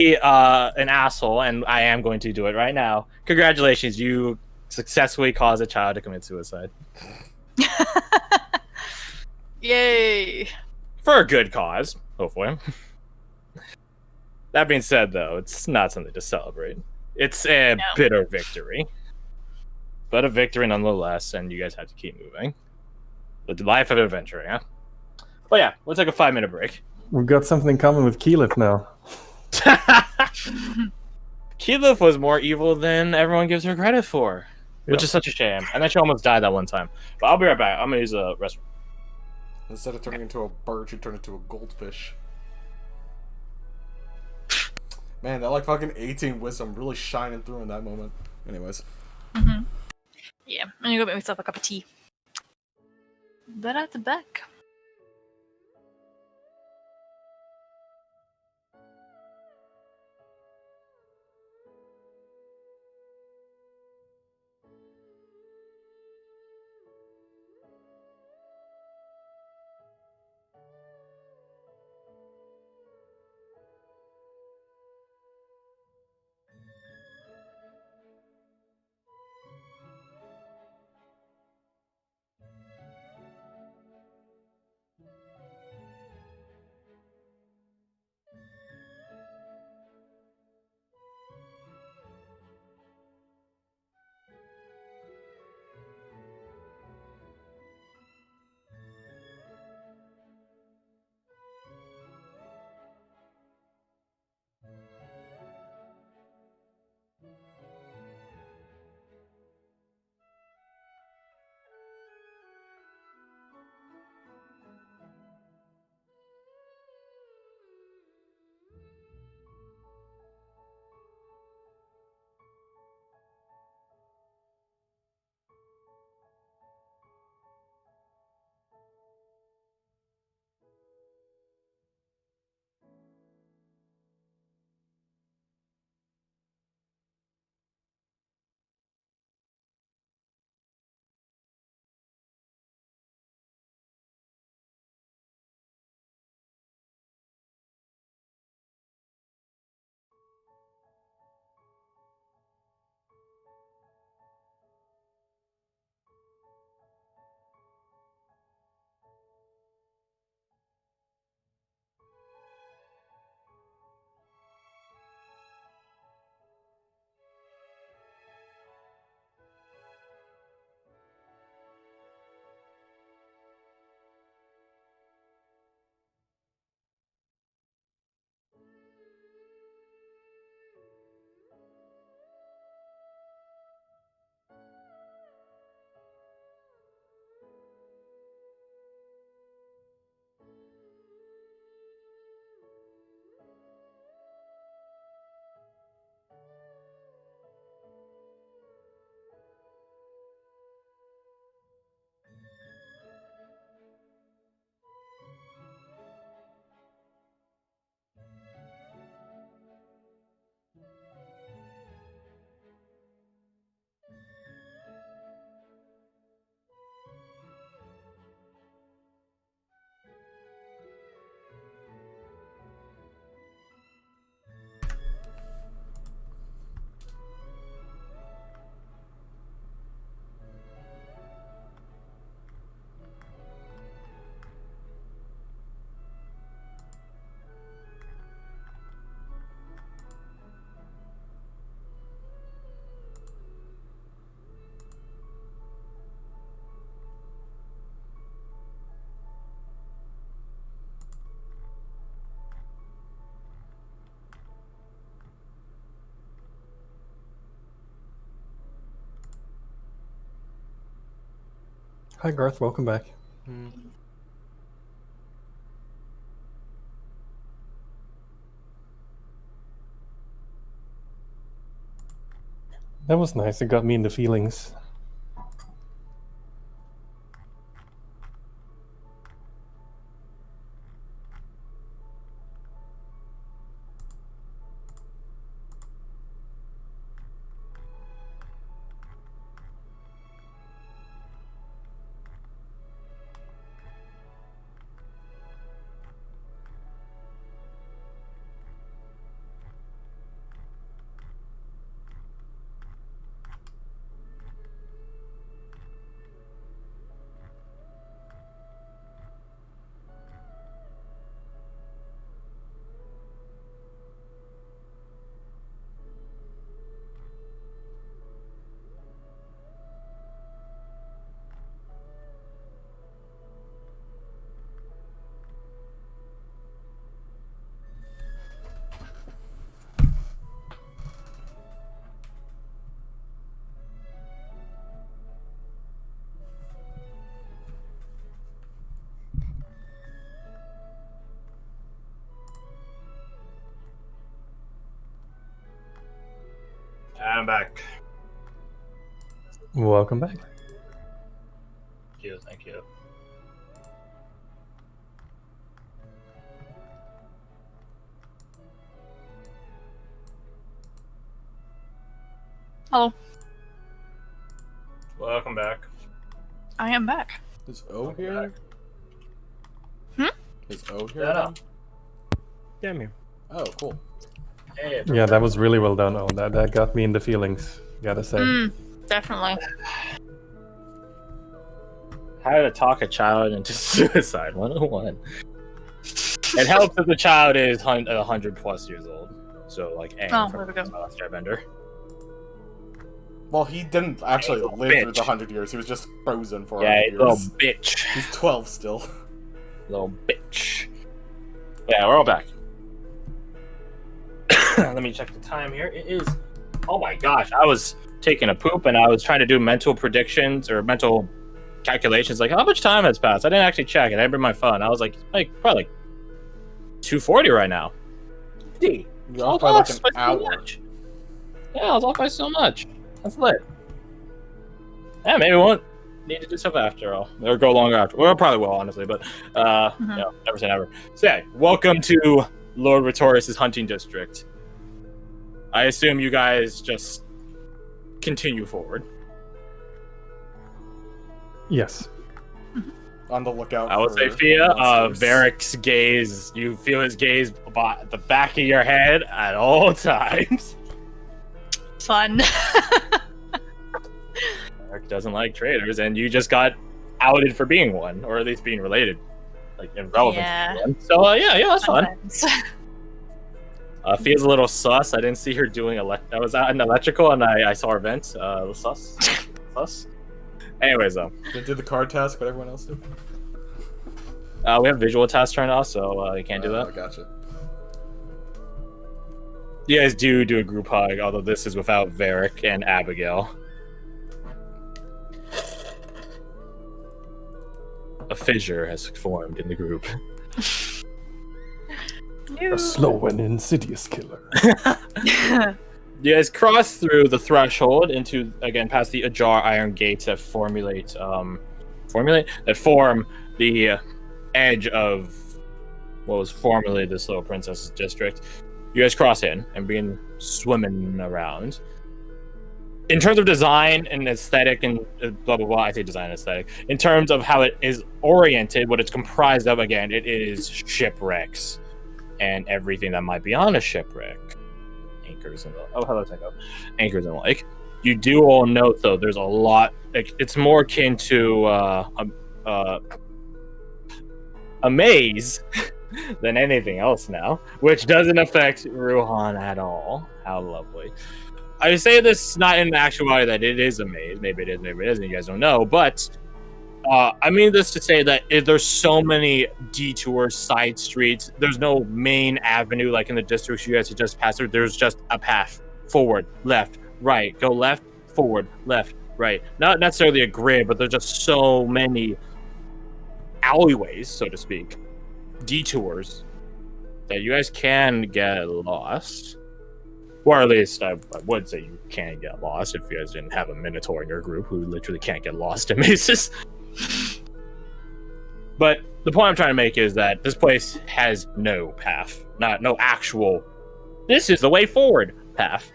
an asshole, and I am going to do it right now. Congratulations, you successfully caused a child to commit suicide. Yay! For a good cause, hopefully. That being said, though, it's not something to celebrate. It's a bitter victory. But a victory nonetheless, and you guys have to keep moving. The life of adventuring, huh? But yeah, we'll take a 5-minute break. We've got something in common with Keyleth now. Keyleth was more evil than everyone gives her credit for, which is such a shame. And then she almost died that one time. But I'll be right back. I'm gonna use a restroom. Instead of turning into a bird, you turn into a goldfish. Man, that like fucking 18 wisdom really shining through in that moment. Anyways. Yeah, I'm gonna go make myself a cup of tea. But at the back. Hi Garth, welcome back. That was nice. It got me into feelings. I'm back. Welcome back. Thank you. Hello. Welcome back. I am back. Is O here? Is O here? Shut up. Yeah, I'm here. Oh, cool. Hey, Yeah, that was really well done. Oh, that got me in the feelings. Gotta say. Definitely. how to talk a child into suicide 101. It helps if the child is 100+ years old. So, like, Oh, there we go. last airbender. Well, he didn't actually Little live through bitch. the 100 years. He was just frozen for Yeah, 100 little years. bitch. He's 12 still. Little bitch. Yeah, we're all back. Let me check the time here. It is... Oh my gosh, I was taking a poop and I was trying to do mental predictions or mental calculations. Like, how much time has passed? I didn't actually check it. I bring my phone. I was like probably 2:40 right now. See, You're off by like an hour. Yeah, I was off by so much. That's lit. Yeah, maybe we won't need to do stuff after all. Or go longer after. Well, probably will, honestly, but you know, never say never. So yeah, welcome to Lord Rhetorius' hunting district. I assume you guys just continue forward. Yes. On the lookout. I would say, for Fia, monsters. Varric's gaze, you feel his gaze at the back of your head at all times. Fun. Varric doesn't like traitors, and you just got outed for being one, or at least being related, like, irrelevant Yeah. to one. So, yeah, that's fun. Sometimes. Fia's a little sus. I didn't see her doing I was out in electrical, and I saw her vent. Sus. Sus. Anyways, They did the card task, but everyone else did. we have visual tasks turned off, so you can't do that. Gotcha. You guys do a group hug, although this is without Varric and Abigail. A fissure has formed in the group. A slow and insidious killer. You guys cross through the threshold into, again, past the ajar iron gates that form the edge of what was formerly this little princess's district. You guys cross in and begin swimming around. In terms of design and aesthetic and blah blah blah, I say design and aesthetic. In terms of how it is oriented, what it's comprised of, again, it is shipwrecks and everything that might be on a shipwreck. Anchors and anchors and like. You do all note though, there's a lot. Like, it's more akin to a maze than anything else now, which doesn't affect Ruhan at all. How lovely. I say this not in actuality that it is a maze. Maybe it is, maybe it isn't. You guys don't know, but I mean this to say that there's so many detours, side streets. There's no main avenue like in the districts you guys have just passed through. There's just a path forward, left, right. Go left, forward, left, right. Not necessarily a grid, but there's just so many alleyways, so to speak, detours that you guys can get lost. Or at least I would say you can get lost if you guys didn't have a Minotaur in your group who literally can't get lost in mazes. But the point I'm trying to make is that this place has no path. No actual, this is the way forward path.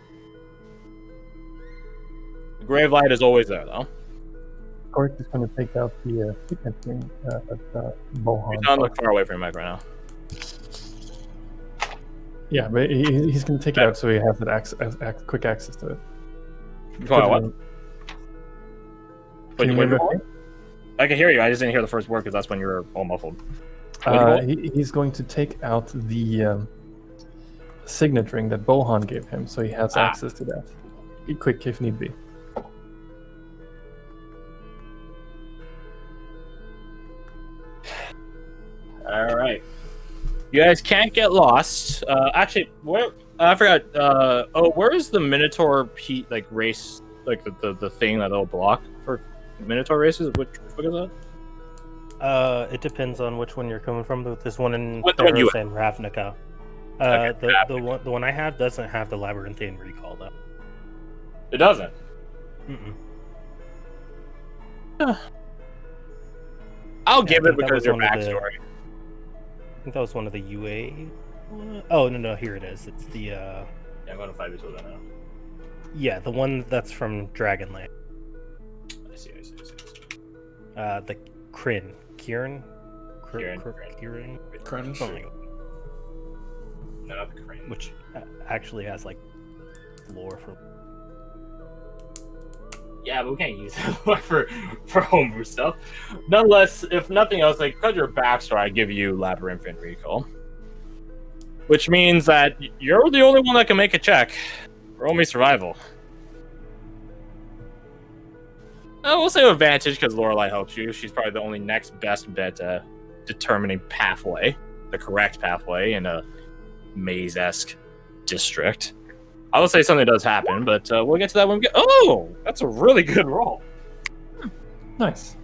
The grave light is always there, though. Cork is going to take out the signature at Bohan. You don't look far away from your mic right now. Yeah, but he's going to take it out so he has that quick access to it. You call it what? Can you hear me? I can hear you. I just didn't hear the first word because that's when you were all muffled. He's going to take out the signet ring that Bohan gave him, so he has access to that. Be quick if need be. All right. You guys can't get lost. Actually, where I forgot. Where is the Minotaur race? Like the thing that they'll block for Minotaur races? Which book is that? It depends on which one you're coming from. This one in What one you- Theros and Ravnica. Okay, The one I have doesn't have the labyrinthine recall though. It doesn't. I'll give it because your backstory. I think that was one of the UA. Oh no, here it is. It's the Yeah, I'm going to fight between that now. yeah, the one that's from Dragonland. I see. The Kieran. Kieran. Cringe. Something, No, not the crane. which actually has like lore for. Yeah, but we can't use that for homebrew stuff. Nonetheless, if nothing else, like because your backstory, I give you Labyrinthine Recall, which means that you're the only one that can make a check. Roll me survival. We'll say advantage because Lorelei helps you. She's probably the only next best bet at determining pathway, the correct pathway in a maze-esque district. I will say something does happen, but we'll get to that when we get. Oh, that's a really good roll. Nice.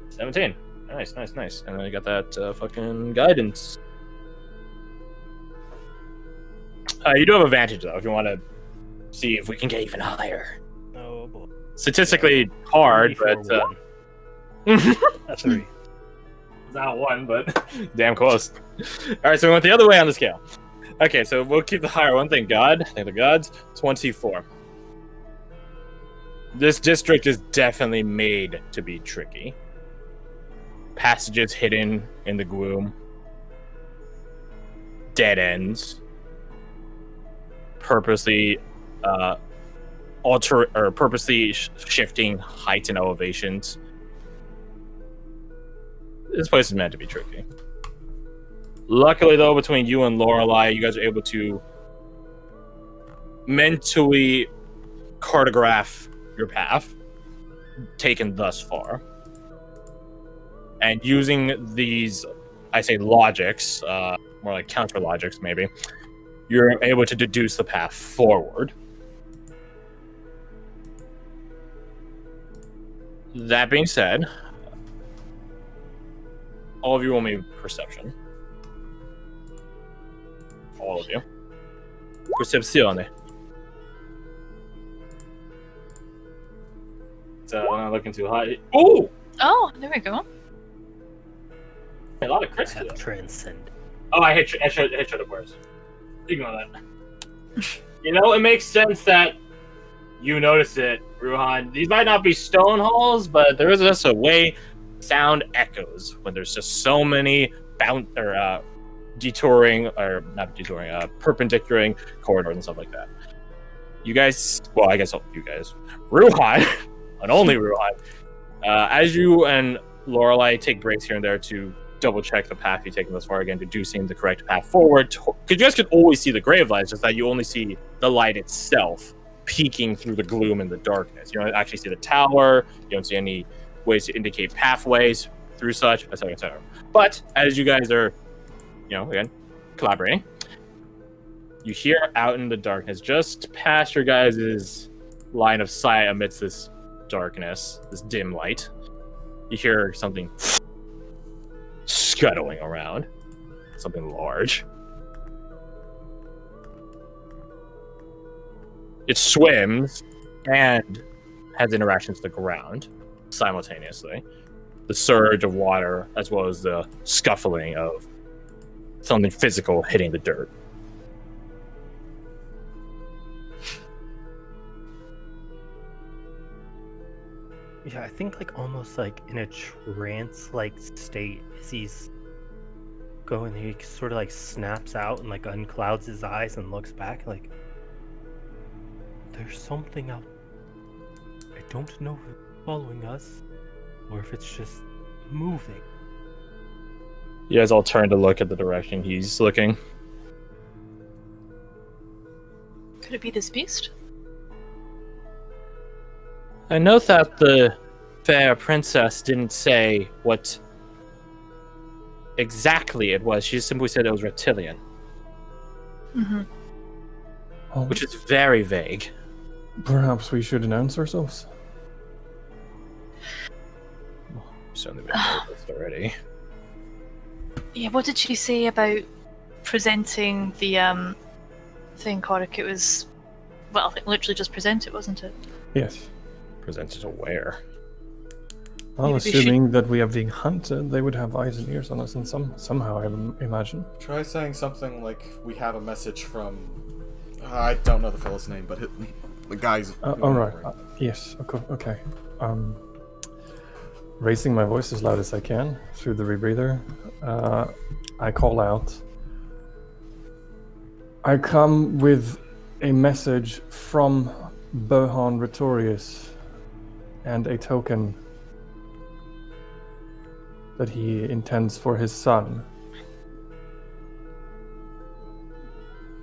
17. Nice. And then you got that fucking guidance. You do have advantage though if you want to see if we can get even higher. Oh boy. Statistically hard, but That's 3. it's not 1, but damn close. All right, so we went the other way on the scale. Okay, so we'll keep the higher one. Thank God. Thank the gods. 24. This district is definitely made to be tricky. Passages hidden in the gloom. Dead ends. Purposely shifting heights and elevations. This place is meant to be tricky. Luckily, though, between you and Lorelei, you guys are able to mentally cartograph your path taken thus far. And using these, I say logics, more like counter logics maybe, you're able to deduce the path forward. That being said, all of you will make perception. All of you. Percepzione. So I'm not looking too high. Oh! Oh, there we go. A lot of crits today. Transcend. Oh, I hit the words. Ignore that. You know, it makes sense that you notice it, Ruhan. These might not be stone halls, but there is just a way sound echoes when there's just so many perpendicular corridors and stuff like that. You guys, well, I guess you guys, Ruhan, and only Ruhan, as you and Lorelei take breaks here and there to double check the path you've taken thus far, again, deducing the correct path forward, because you guys can always see the grave light, it's just that you only see the light itself peeking through the gloom and the darkness. You don't actually see the tower, you don't see any ways to indicate pathways through such, etc., etc. But as you guys are, again, collaborating, you hear out in the darkness, just past your guys' line of sight amidst this darkness, this dim light, you hear something scuttling around, something large. It swims and has interactions with the ground simultaneously. The surge of water, as well as the scuffling of something physical hitting the dirt. Yeah, I think almost in a trance-like state as he's going, he sort of snaps out and unclouds his eyes and looks back there's something out. I don't know if it's following us or if it's just moving. You guys all turn to look at the direction he's looking. Could it be this beast? I know that the fair princess didn't say what exactly it was. She simply said it was reptilian. Mm-hmm. Which is very vague. Perhaps we should announce ourselves. Certainly been noticed already. Yeah, what did she say about presenting the thing, Korik? It was Well, it literally just presented, wasn't it? Yes. Presented to where? Well, Maybe we assuming that we are being hunted, they would have eyes and ears on us, and somehow I imagine. Try saying something like we have a message from. I don't know the fellow's name, but the guy's. All right. Yes. Okay. Raising my voice as loud as I can through the rebreather, I call out. I come with a message from Bohan Retorius and a token that he intends for his son,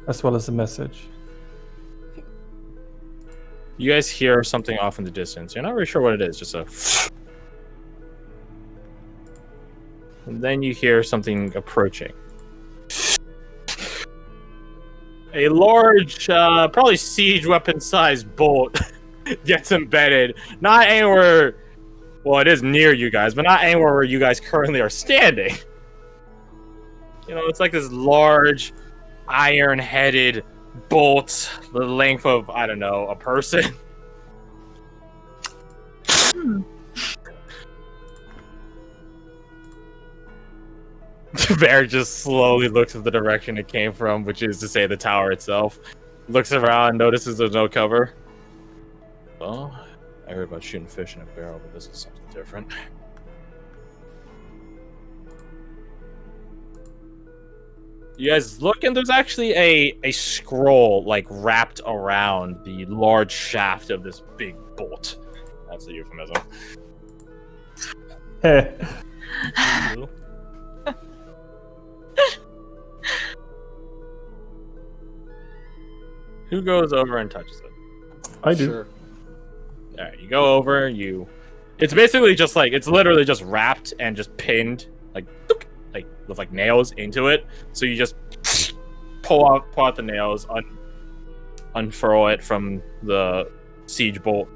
as well as a message. You guys hear something off in the distance. You're not really sure what it is, just a... And then you hear something approaching. A large, probably siege weapon-sized bolt gets embedded. Not anywhere... Well, it is near you guys, but not anywhere where you guys currently are standing. You know, it's like this large, iron-headed bolt, the length of, I don't know, a person. Bear just slowly looks at the direction it came from, which is to say the tower itself. Looks around, notices there's no cover. Well, I heard about shooting fish in a barrel, but this is something different. You guys look, and there's actually a scroll, like, wrapped around the large shaft of this big bolt. That's a euphemism. Who goes over and touches it? I do. Sure. Alright, you go over, it's basically just like, it's literally just wrapped and just pinned, like with like nails into it. So you just pull out the nails, unfurl it from the siege bolt.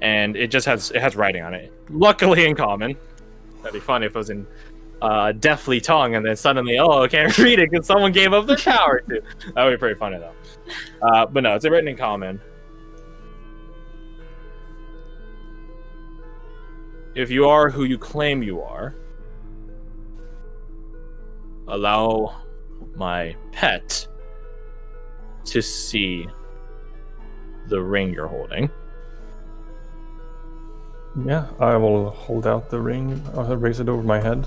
And it has writing on it. Luckily in common. That'd be funny if it was in deathly tongue, and then suddenly, I can't read it because someone gave up their power to. That would be pretty funny though. But no, it's written in common. If you are who you claim you are, allow my pet to see the ring you're holding. Yeah, I will hold out the ring. I'll raise it over my head.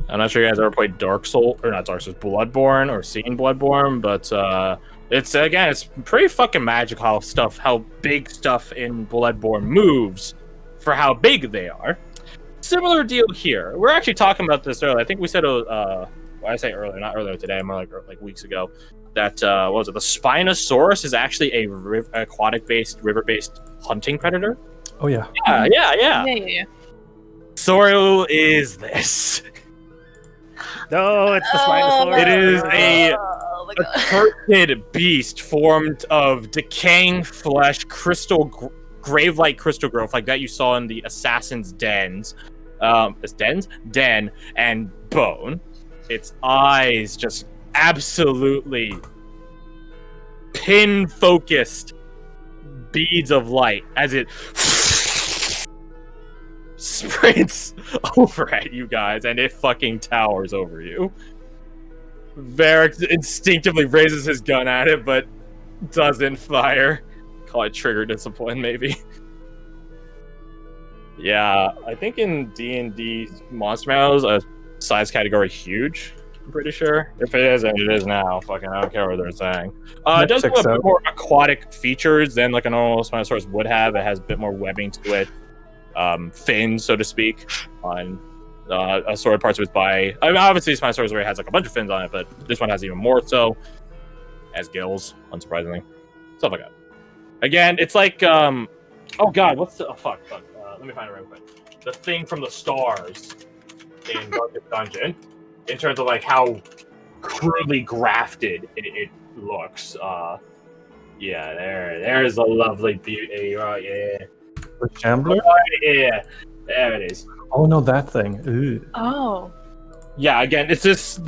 I'm not sure you guys ever played Bloodborne or seen Bloodborne, but it's pretty fucking magical how big stuff in Bloodborne moves for how big they are. Similar deal here. We're actually talking about this earlier. I think we said, I say earlier, not earlier today, more like weeks ago, that, what was it, the Spinosaurus is actually a aquatic-based, river-based hunting predator. Oh, yeah. Yeah. So is this. No, it's the Spinosaurus. It is a accursed beast formed of decaying flesh, grave-like crystal growth, like that you saw in the assassin's dens. Den and bone. Its eyes just absolutely pin-focused beads of light as it sprints over at you guys, and it fucking towers over you. Varric instinctively raises his gun at it, but doesn't fire. Call it trigger discipline, maybe. Yeah, I think in D&D Monster Manuals, a size category huge, I'm pretty sure. If it isn't, it is now. Fucking, I don't care what they're saying. It does have a bit more aquatic features than like a normal Spinosaurus would have. It has a bit more webbing to it. Fins, so to speak, on assorted parts of its body. I mean, obviously, Spinosaurus already has like a bunch of fins on it, but this one has even more so. Has gills, unsurprisingly. Stuff like that. Again, it's like, oh god, what's the, fuck. Let me find it real quick. The thing from the stars in Darkest Dungeon, in terms of like how crudely grafted it looks. Yeah, there's a lovely beauty, right? Yeah. The Shambler? Yeah, there it is. Oh no, that thing. Ew. Oh. yeah, again, it's this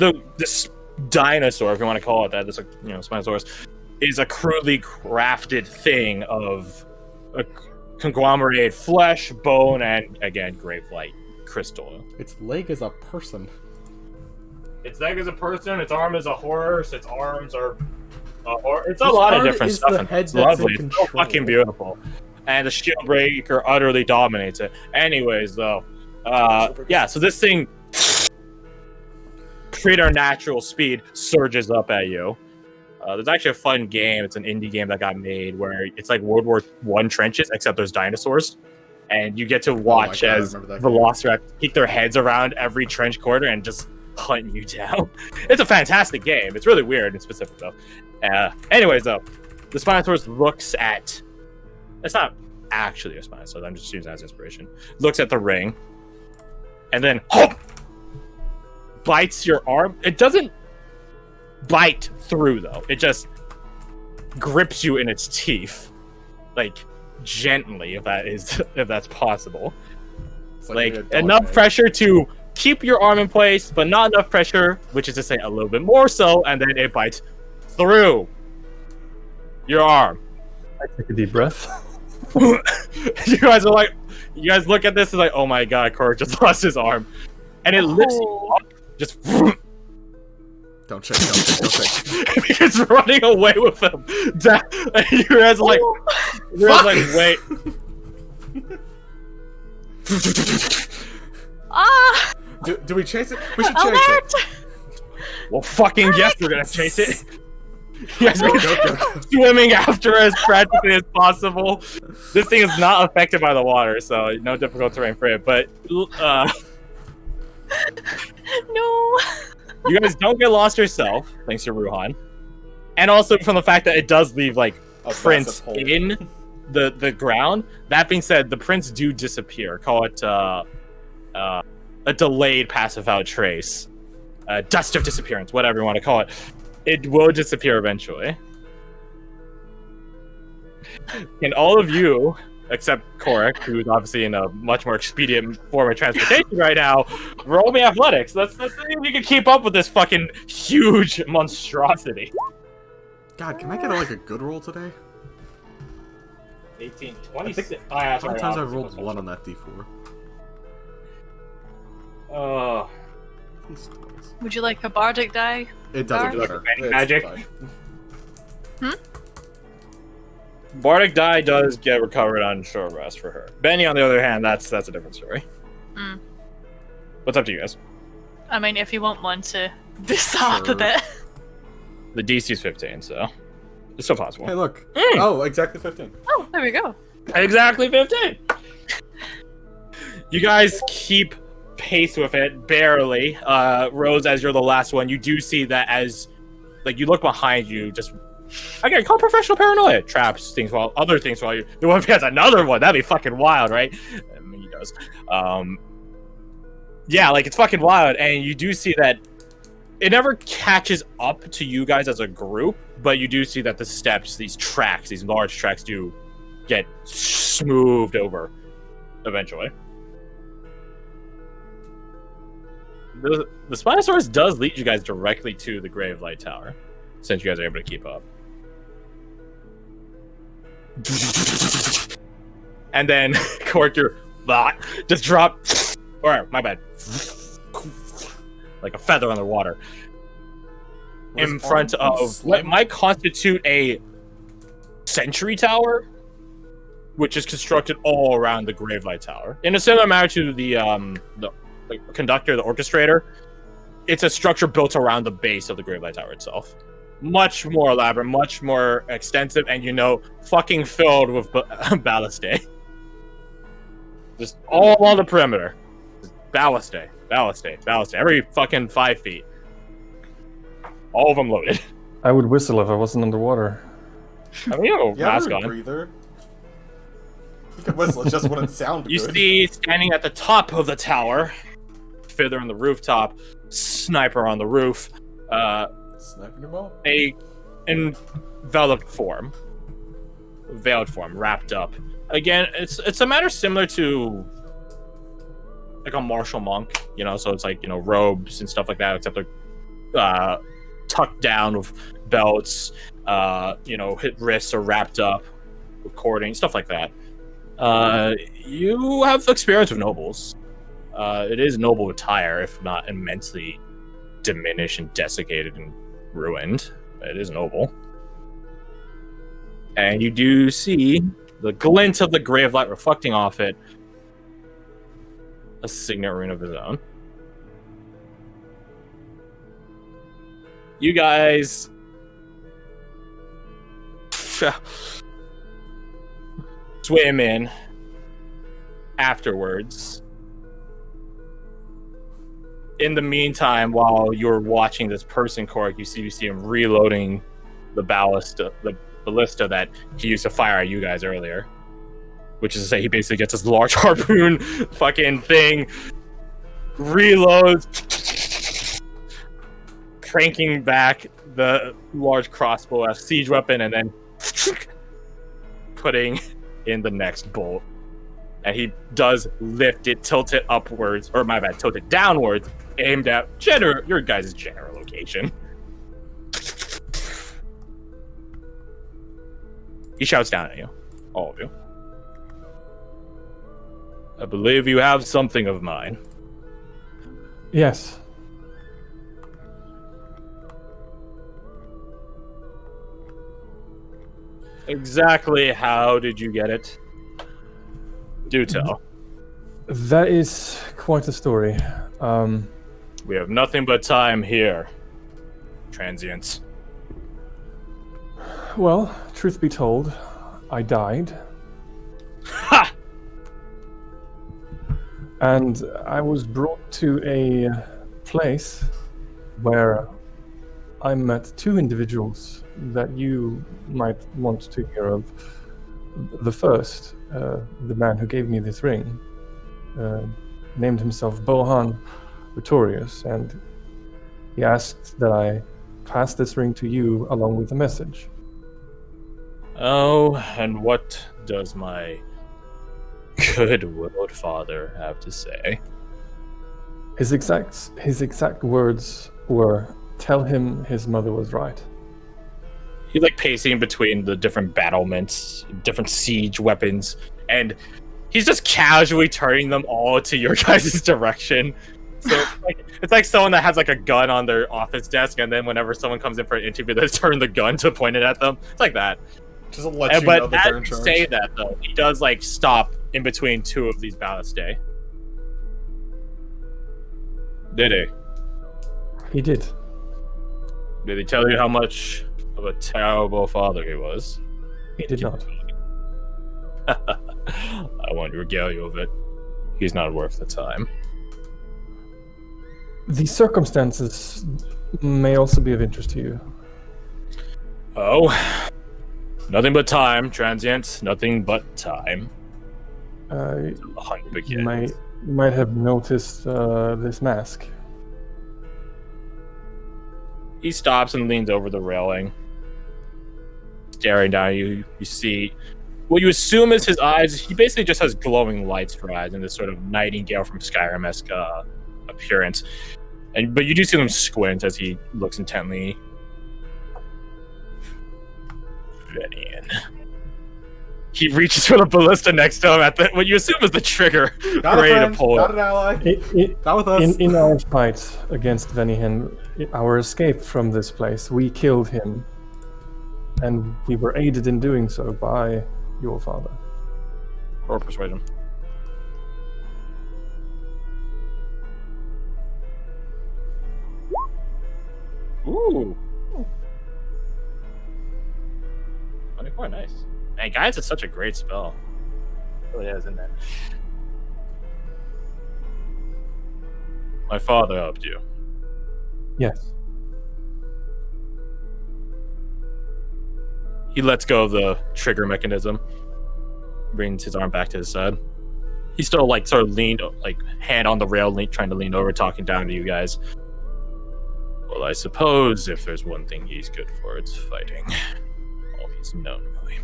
dinosaur, if you want to call it that. This Spinosaurus is a crudely crafted thing of a conglomerated flesh, bone, and again, gravelight crystal. Its leg is a person. Its leg is a person. Its arm is a horse. Its arms are. It's a lot of different stuff. It's lovely. It's so fucking beautiful. And the shield breaker utterly dominates it. Anyways, though, yeah. So this thing, preternatural speed, surges up at you. There's actually a fun game. It's an indie game that got made where it's like World War I trenches, except there's dinosaurs, and you get to watch as Velociraptors keep their heads around every trench corner and just hunt you down. It's a fantastic game. It's really weird and specific though. Anyways, though, the Spinosaurus looks at. It's not actually a Spinosaurus. I'm just using it as inspiration. Looks at the ring, and then bites your arm. It doesn't bite through though. It just grips you in its teeth, like gently, if that's possible. It's like enough pressure to keep your arm in place, but not enough pressure, which is to say a little bit more so, and then it bites through your arm. I take a deep breath. You guys look at this and like, oh my god, Cork just lost his arm, and it lifts you up, just. Don't check. It's running away with him. And you guys like, wait. Ah! Do we chase it? We should chase it. Well, fucking yes, we're gonna chase it. You guys are swimming after as practically as possible. This thing is not affected by the water, so no difficult terrain for it. But No. You guys don't get lost yourself, thanks to Ruhan, and also from the fact that it does leave like prints in the ground. That being said, the prints do disappear. Call it a delayed passive out trace, dust of disappearance, whatever you want to call it. It will disappear eventually. And all of you, except Korik, who's obviously in a much more expedient form of transportation right now, roll me athletics. Let's see if you can keep up with this fucking huge monstrosity. God, can I get like a good roll today? 18, 26. Sometimes I rolled 1 on that d4. Would you like a bardic die? It doesn't matter. Magic. Bardic die does get recovered on short rest for her. Benny, on the other hand, that's a different story. What's up to you guys? I mean, if you want one to boost up a bit. The DC is 15, so it's still possible. Hey, look. Oh, exactly 15. Oh, there we go. Exactly 15. You guys keep pace with it, barely. Rose, as you're the last one, you do see that as you look behind you, just again, call professional paranoia. Traps things while you. If he has another one, that'd be fucking wild, right? I mean, he does. Yeah, it's fucking wild, and you do see that it never catches up to you guys as a group, but you do see that the steps, these large tracks, do get smoothed over eventually. The Spinosaurus does lead you guys directly to the Gravelight Tower, since you guys are able to keep up. And then Corker just drop, or my bad, like a feather on the water in front of what might constitute a sentry tower, which is constructed all around the Gravelight Tower in a similar manner to the conductor, the orchestrator. It's a structure built around the base of the Gravelight Tower itself. Much more elaborate, much more extensive, and fucking filled with ballistae. Just all along the perimeter. Just ballistae. Every fucking 5 feet. All of them loaded. I would whistle if I wasn't underwater. I mean, you have a mask on. Breather. You could whistle, it just wouldn't sound good. You see, standing at the top of the tower, Fiddler on the rooftop, Sniper on the roof, Sniping him up. a enveloped form, veiled form, wrapped up. Again, it's a matter similar to like a martial monk, you know, so it's like, you know, robes and stuff like that, except they're tucked down with belts, you know, wrists are wrapped up with cording, stuff like that. You have experience with nobles. It is noble attire, if not immensely diminished and desiccated and ruined. It is noble. And you do see the glint of the grave light reflecting off it, a signet rune of his own. You guys swim in afterwards. In the meantime, while you're watching this person, Cork, you see him reloading the ballista that he used to fire at you guys earlier. Which is to say, he basically gets this large harpoon fucking thing, reloads, cranking back the large crossbow as siege weapon, and then putting in the next bolt. And he does lift it, tilt it upwards, or my bad, tilt it downwards, aimed at your guys' general location. He shouts down at you, all of you. I believe you have something of mine. Yes. Exactly how did you get it? Do tell. That is quite a story. We have nothing but time here, transients. Well, truth be told, I died. Ha! And I was brought to a place where I met two individuals that you might want to hear of. The first, the man who gave me this ring, named himself Bohan Victorious, and he asked that I pass this ring to you along with a message. Oh, and what does my good-willed father have to say? His exact words were, "Tell him his mother was right." He's like pacing between the different battlements, different siege weapons, and he's just casually turning them all to your guys' direction. So it's like someone that has like a gun on their office desk, and then whenever someone comes in for an interview, they turn the gun to point it at them. It's like that. Doesn't let you know that they're in charge. Say that though, he does like stop in between two of these ballistae. Did he? He did. Did he tell you how much of a terrible father he was? He did not. I won't regale you of it. He's not worth the time. The circumstances may also be of interest to you. Oh, nothing but time, transient. Nothing but time. The hunt You begins. might have noticed this mask. He stops and leans over the railing, staring down at you. You see what you assume is his eyes. He basically just has glowing lights for eyes in this sort of Nightingale from Skyrim-esque appearance. But you do see them squint as he looks intently. Venian. He reaches for the ballista next to him at what you assume is the trigger, Not a ready friend, to pull not it. an ally. Not with us. In our fight against Venihan, our escape from this place, we killed him. And we were aided in doing so by your father. Or persuade him. Ooh. 24, nice. Man, guidance is such a great spell. It really is, isn't it? My father helped you. Yes. He lets go of the trigger mechanism, brings his arm back to his side. He's still like sort of leaned, like hand on the rail, trying to lean over, talking down to you guys. Well, I suppose if there's one thing he's good for, it's fighting. All he's known, really.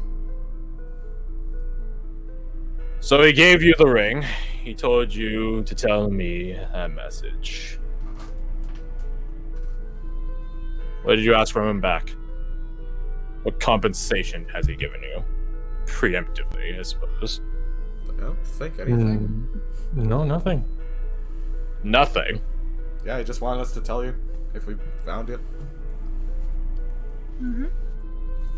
So he gave you the ring. He told you to tell me a message. What did you ask from him back? What compensation has he given you? Preemptively, I suppose. I don't think anything. No, nothing. Nothing. Yeah, he just wanted us to tell you if we found you. Mm-hmm.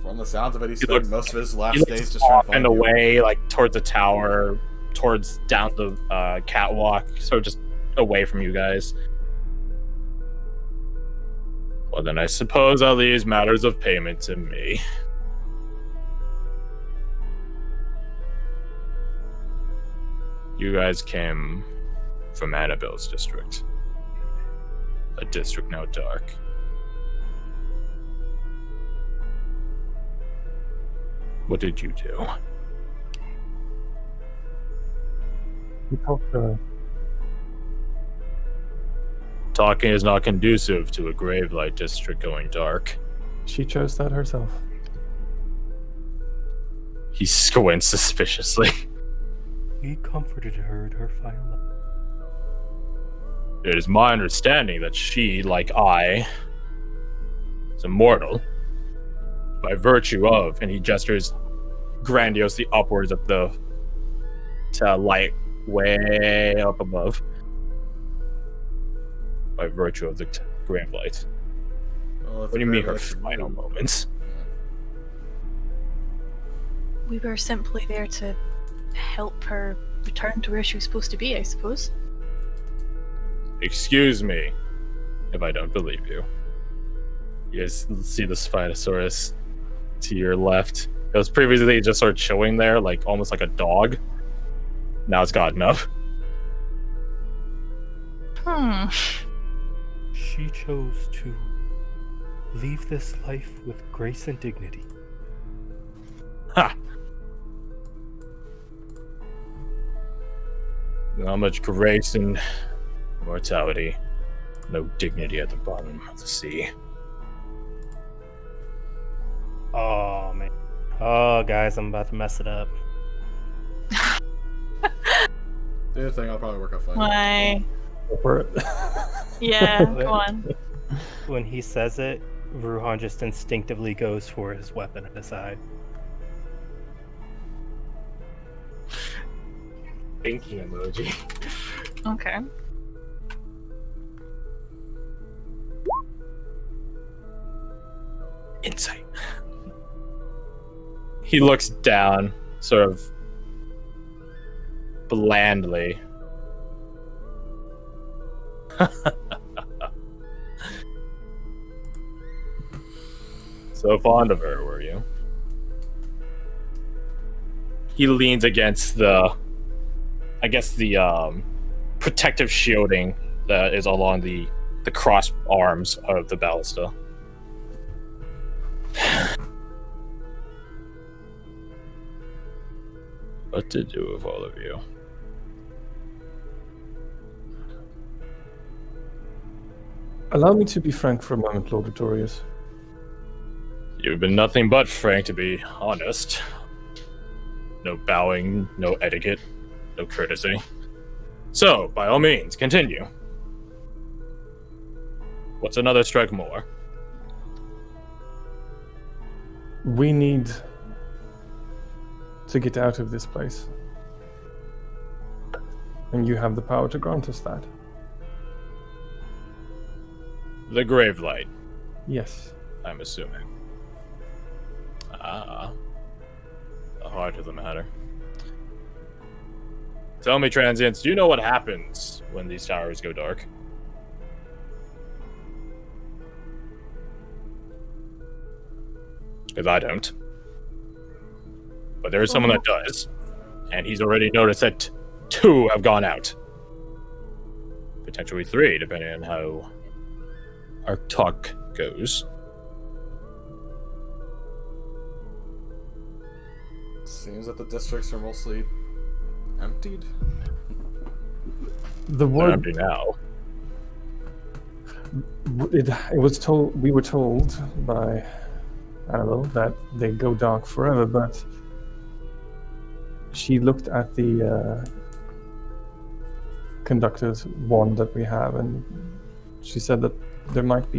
From the sounds of it, he He spent looks- most of his He last looks days just trying off to find and you. away, like towards the tower, towards down the catwalk, so just away from you guys. Well, then I suppose I'll leave matters of payment to me. You guys came from Annabelle's district. A district now dark. What did you do? We talked to her. Talking is not conducive to a Gravelight district going dark. She chose that herself. He squints suspiciously. We comforted her at her final hour. It is my understanding that she, like I, is immortal by virtue of, and he gestures grandiosely upwards at the light way up above, by virtue of the Gravelight. Well, if What do you mean her Gravelight- final moments? We were simply there to help her return to where she was supposed to be, I suppose. Excuse me if I don't believe you. You guys see the Spinosaurus to your left? It was previously just sort of chilling there, like almost like a dog. Now it's gotten up. She chose to leave this life with grace and dignity. Ha! Not much grace and mortality. No dignity at the bottom of the sea. Oh, man. Oh, guys, I'm about to mess it up. The other thing, I'll probably work out fine. Why? Go for it. Yeah, go on. When he says it, Ruhan just instinctively goes for his weapon at his side. Thinking emoji. Okay. Insight. He looks down, sort of blandly. So fond of her, were you? He leans against the, I guess the protective shielding that is along the cross arms of the ballista. What to do with all of you? Allow me to be frank for a moment, Lord Vittorius. You've been nothing but frank, to be honest. No bowing, no etiquette, no courtesy. So, by all means, continue. What's another strike more? We need to get out of this place. And you have the power to grant us that. The Gravelight, Yes. I'm assuming. Ah. The heart of the matter. Tell me, transients, do you know what happens when these towers go dark? Because I don't. But there is someone that does. And he's already noticed that 2 have gone out. Potentially 3, depending on how our talk goes. Seems that the districts are mostly emptied. The They're word empty now. it was told, we were told by Annabelle that they go dark forever, but she looked at the conductor's wand that we have, and she said that that might